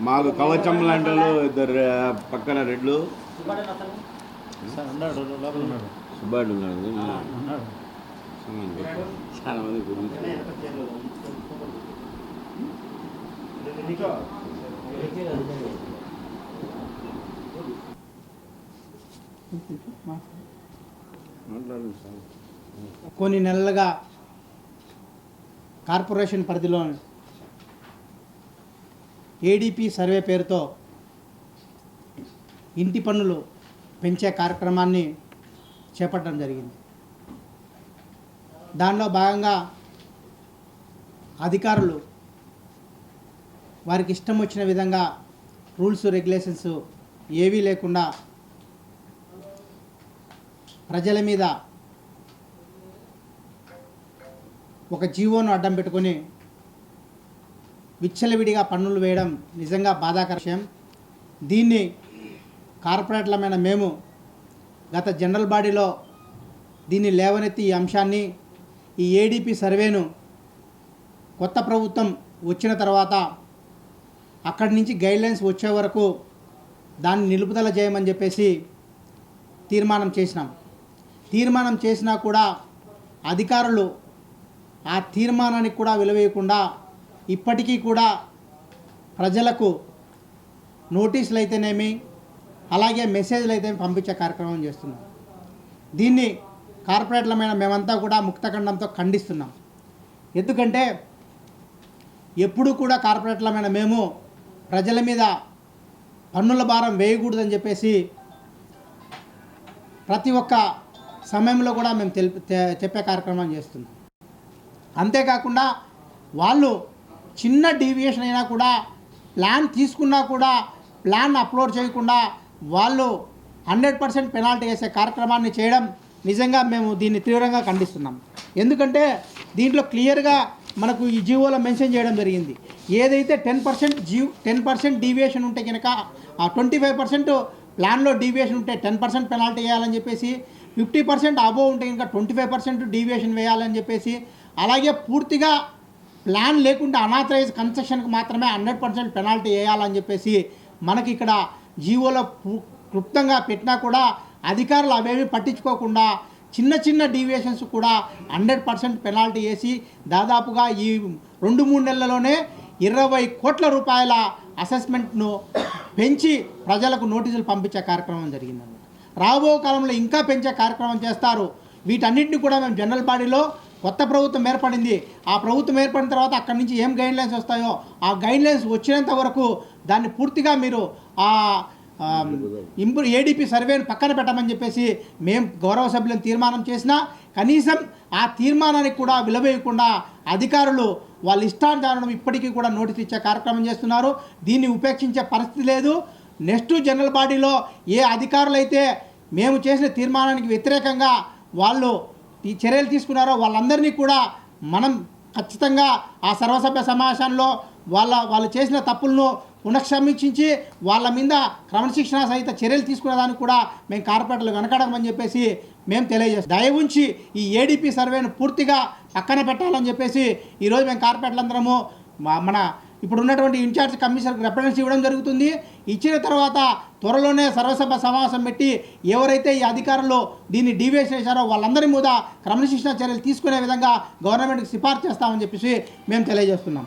మాకు కవచం లాంటి వాళ్ళు ఇద్దరు పక్కన రెడ్లు సుబ్బాడు ఉన్నాడు చాలా మంది గురించి కొన్ని నెలలుగా కార్పొరేషన్ పరిధిలో ఏడీపీ సర్వే పేరుతో ఇంటి పన్నులు పెంచే కార్యక్రమాన్ని చేపట్టడం జరిగింది. దానిలో భాగంగా అధికారులు వారికి ఇష్టం వచ్చిన విధంగా రూల్స్ రెగ్యులేషన్స్ ఏవీ లేకుండా ప్రజల మీద ఒక జీవోను అడ్డం పెట్టుకొని విచ్చలవిడిగా పన్నులు వేయడం నిజంగా బాధాకర విషయం. దీన్ని కార్పొరేట్లమైన మేము గత జనరల్ బాడీలో దీన్ని లేవనెత్తి ఈ అంశాన్ని ఈ ఏడీపీ సర్వేను కొత్త ప్రభుత్వం వచ్చిన తర్వాత అక్కడి నుంచి గైడ్లైన్స్ వచ్చే వరకు దాన్ని నిలుపుదల చేయమని చెప్పేసి తీర్మానం చేసినాం. తీర్మానం చేసినా కూడా అధికారులు ఆ తీర్మానానికి కూడా విలువేయకుండా ఇప్పటికీ కూడా ప్రజలకు నోటీసులు అయితేనేమి అలాగే మెసేజ్లు అయితే పంపించే కార్యక్రమం చేస్తున్నాం. దీన్ని కార్పొరేట్లమైన మేమంతా కూడా ముక్తఖండంతో ఖండిస్తున్నాం. ఎందుకంటే ఎప్పుడూ కూడా కార్పొరేట్లమైన మేము ప్రజల మీద పన్నుల భారం వేయకూడదని చెప్పేసి ప్రతి ఒక్క సమయంలో కూడా మేము చెప్పే కార్యక్రమం చేస్తున్నాం. అంతేకాకుండా వాళ్ళు చిన్న డీవియేషన్ అయినా కూడా ప్లాన్ తీసుకున్నా కూడా ప్లాన్ అప్లోడ్ చేయకుండా వాళ్ళు 100% పెనాల్టీ వేసే కార్యక్రమాన్ని చేయడం నిజంగా మేము దీన్ని తీవ్రంగా ఖండిస్తున్నాం. ఎందుకంటే దీంట్లో క్లియర్గా మనకు ఈ జీవోలో మెన్షన్ చేయడం జరిగింది. ఏదైతే 10% డీవియేషన్ ఉంటే కనుక ఆ 25% ప్లాన్లో డీవియేషన్ ఉంటే 10% పెనాల్టీ వేయాలని చెప్పేసి, 50% అబోవ్ ఉంటే కనుక 25% డీవియేషన్ వేయాలని చెప్పేసి, అలాగే పూర్తిగా ప్లాన్ లేకుండా అనాథరైజ్ కన్స్ట్రక్షన్కి మాత్రమే 100% పెనాల్టీ వేయాలని చెప్పేసి మనకి ఇక్కడ జీవోలో క్లుప్తంగా పెట్టినా కూడా అధికారులు అవేవి పట్టించుకోకుండా చిన్న చిన్న డీవియేషన్స్ కూడా 100% పెనాల్టీ వేసి దాదాపుగా ఈ 2-3 నెలల్లోనే 20 కోట్ల రూపాయల అసెస్మెంట్ను పెంచి ప్రజలకు నోటీసులు పంపించే కార్యక్రమం జరిగిందన్నమాట. రాబో కాలంలో ఇంకా పెంచే కార్యక్రమం చేస్తారు. వీటన్నిటిని కూడా మేము జనరల్ బాడీలో కొత్త ప్రభుత్వం ఏర్పడింది. ఆ ప్రభుత్వం ఏర్పడిన తర్వాత అక్కడి నుంచి ఏం గైడ్లైన్స్ వస్తాయో ఆ గైడ్లైన్స్ వచ్చినంత వరకు దాన్ని పూర్తిగా మీరు ఆ ఏడీపీ సర్వేను పక్కన పెట్టమని చెప్పేసి మేము గౌరవ సభ్యులను తీర్మానం చేసినా కనీసం ఆ తీర్మానానికి కూడా విలువేయకుండా అధికారులు వాళ్ళ ఇష్టానుసారం ఇప్పటికీ కూడా నోటీస్ ఇచ్చే కార్యక్రమం చేస్తున్నారు. దీన్ని ఉపేక్షించే పరిస్థితి లేదు. నెక్స్ట్ జనరల్ బాడీలో ఏ అధికారులు అయితే మేము చేసిన తీర్మానానికి వ్యతిరేకంగా వాళ్ళు ఈ చర్యలు తీసుకున్నారో వాళ్ళందరినీ కూడా మనం ఖచ్చితంగా ఆ సర్వసభ్య సమావేశంలో వాళ్ళు చేసిన తప్పులను పునఃసమీక్షించి వాళ్ళ మీద క్రమశిక్షణ సహిత చర్యలు తీసుకునేదానికి కూడా మేము కార్పొరేటర్లు వెనకడమని చెప్పేసి మేము తెలియజేస్తాం. దయ ఉంచి ఈ ఏడీపీ సర్వేను పూర్తిగా పక్కన పెట్టాలని చెప్పేసి ఈరోజు మేము కార్పొరేటర్లందరము మన ఇప్పుడు ఉన్నటువంటి ఇన్ఛార్జ్ కమిషనర్కి రిప్రజెంటేషన్ ఇవ్వడం జరుగుతుంది. ఇచ్చిన తర్వాత త్వరలోనే సర్వసభ సమావేశం పెట్టి ఎవరైతే ఈ అధికారులు దీన్ని డీవియేషన్ చేశారో వాళ్ళందరి మీద క్రమశిక్షణ చర్యలు తీసుకునే విధంగా గవర్నమెంట్కి సిఫార్సు చేస్తామని చెప్పేసి మేము తెలియజేస్తున్నాం.